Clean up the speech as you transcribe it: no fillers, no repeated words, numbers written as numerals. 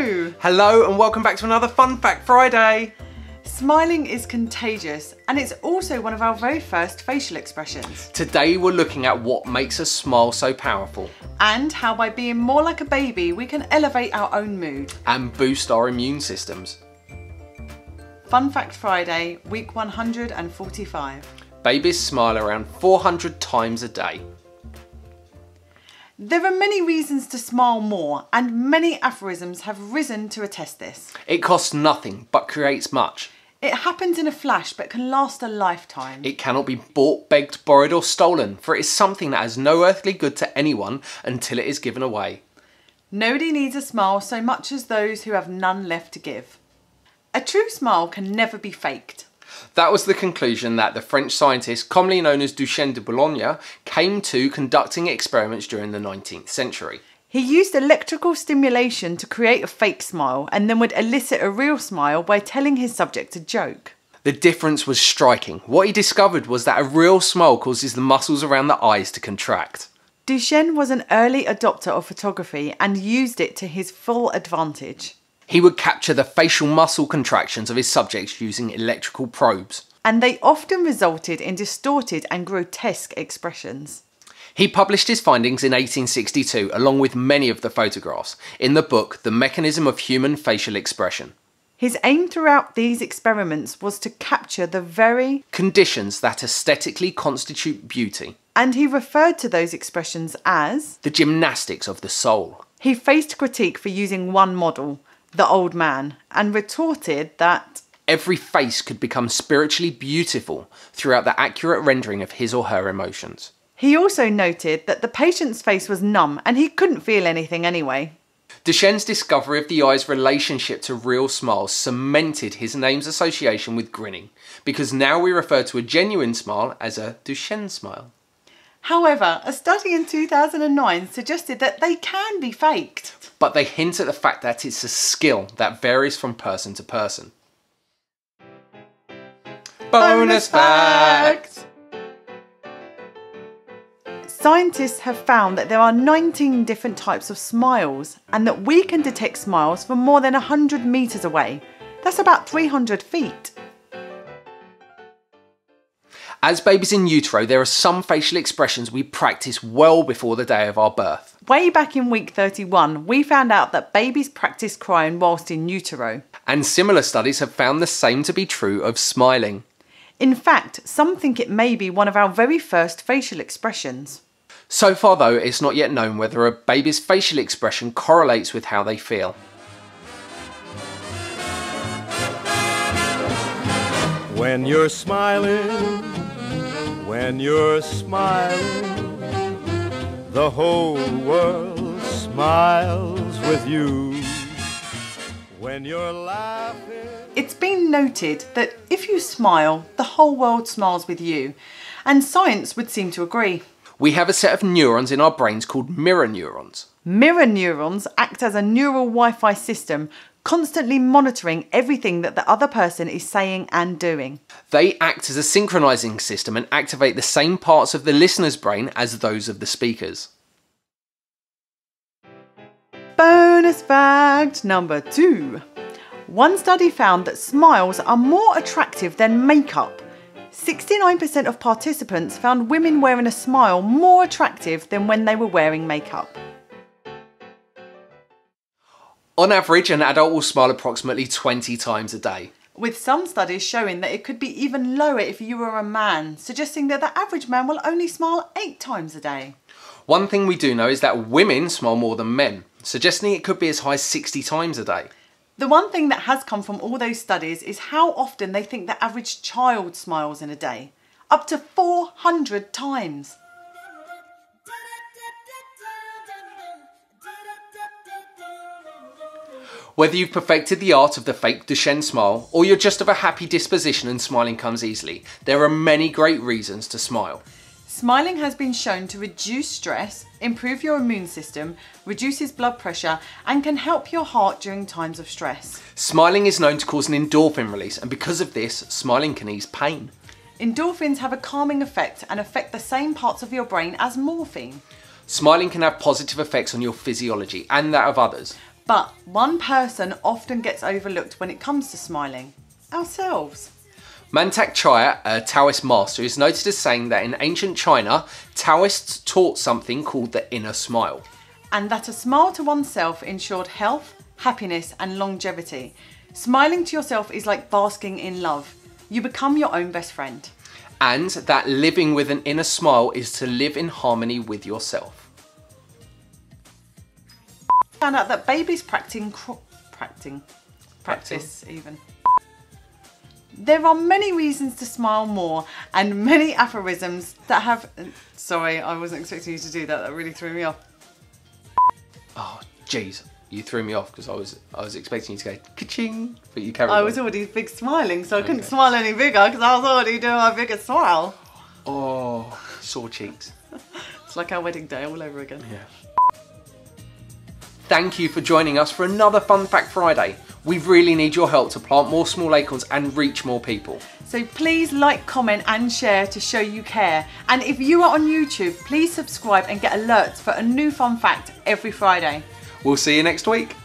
Hello! Hello and welcome back to another Fun Fact Friday. Smiling is contagious and it's also one of our very first facial expressions. Today we're looking at what makes a smile so powerful. And how by being more like a baby we can elevate our own mood. And boost our immune systems. Fun Fact Friday, week 145. Babies smile around 400 times a day. There are many reasons to smile more, and many aphorisms have risen to attest this. It costs nothing, but creates much. It happens in a flash, but can last a lifetime. It cannot be bought, begged, borrowed or stolen, for it is something that has no earthly good to anyone until it is given away. Nobody needs a smile so much as those who have none left to give. A true smile can never be faked. That was the conclusion that the French scientist, commonly known as Duchenne de Boulogne, came to conducting experiments during the 19th century. He used electrical stimulation to create a fake smile and then would elicit a real smile by telling his subject a joke. The difference was striking. What he discovered was that a real smile causes the muscles around the eyes to contract. Duchenne was an early adopter of photography and used it to his full advantage. He would capture the facial muscle contractions of his subjects using electrical probes. And they often resulted in distorted and grotesque expressions. He published his findings in 1862 along with many of the photographs in the book The Mechanism of Human Facial Expression. His aim throughout these experiments was to capture the very conditions that aesthetically constitute beauty. And he referred to those expressions as the gymnastics of the soul. He faced critique for using one model, the old man, and retorted that every face could become spiritually beautiful throughout the accurate rendering of his or her emotions. He also noted that the patient's face was numb and he couldn't feel anything anyway. Duchenne's discovery of the eye's relationship to real smiles cemented his name's association with grinning, because now we refer to a genuine smile as a Duchenne smile. However, a study in 2009 suggested that they can be faked. But they hint at the fact that it's a skill that varies from person to person. Bonus fact! Scientists have found that there are 19 different types of smiles and that we can detect smiles from more than 100 metres away. That's about 300 feet. As babies in utero, there are some facial expressions we practice well before the day of our birth. Way back in week 31, we found out that babies practice crying whilst in utero. And similar studies have found the same to be true of smiling. In fact, some think it may be one of our very first facial expressions. So far though, it's not yet known whether a baby's facial expression correlates with how they feel. When you're smiling, when you're smiling, the whole world smiles with you. When you're laughing... It's been noted that if you smile, the whole world smiles with you, and science would seem to agree. We have a set of neurons in our brains called mirror neurons. Mirror neurons act as a neural Wi-Fi system, constantly monitoring everything that the other person is saying and doing. They act as a synchronizing system and activate the same parts of the listener's brain as those of the speakers. Bonus fact number 2. One study found that smiles are more attractive than makeup. 69% of participants found women wearing a smile more attractive than when they were wearing makeup. On average, an adult will smile approximately 20 times a day. With some studies showing that it could be even lower if you were a man, suggesting that the average man will only smile 8 times a day. One thing we do know is that women smile more than men, suggesting it could be as high as 60 times a day. The one thing that has come from all those studies is how often they think the average child smiles in a day. Up to 400 times. Whether you've perfected the art of the fake Duchenne smile, or you're just of a happy disposition and smiling comes easily, there are many great reasons to smile. Smiling has been shown to reduce stress, improve your immune system, reduces blood pressure, and can help your heart during times of stress. Smiling is known to cause an endorphin release, and because of this, smiling can ease pain. Endorphins have a calming effect and affect the same parts of your brain as morphine. Smiling can have positive effects on your physiology and that of others. But one person often gets overlooked when it comes to smiling. Ourselves. Mantak Chaya, a Taoist master, is noted as saying that in ancient China, Taoists taught something called the inner smile. And that a smile to oneself ensured health, happiness and longevity. Smiling to yourself is like basking in love. You become your own best friend. And that living with an inner smile is to live in harmony with yourself. Found out that babies practice even. There are many reasons to smile more and many aphorisms that have... Sorry, I wasn't expecting you to do that. That really threw me off. Oh, jeez. You threw me off because I was expecting you to go ka-ching, but you carried on. I was already big smiling, so I couldn't smile any bigger because I was already doing my biggest smile. Oh, sore cheeks. It's like our wedding day all over again. Yeah. Thank you for joining us for another Fun Fact Friday. We really need your help to plant more small acorns and reach more people. So please like, comment and share to show you care. And if you are on YouTube, please subscribe and get alerts for a new fun fact every Friday. We'll see you next week.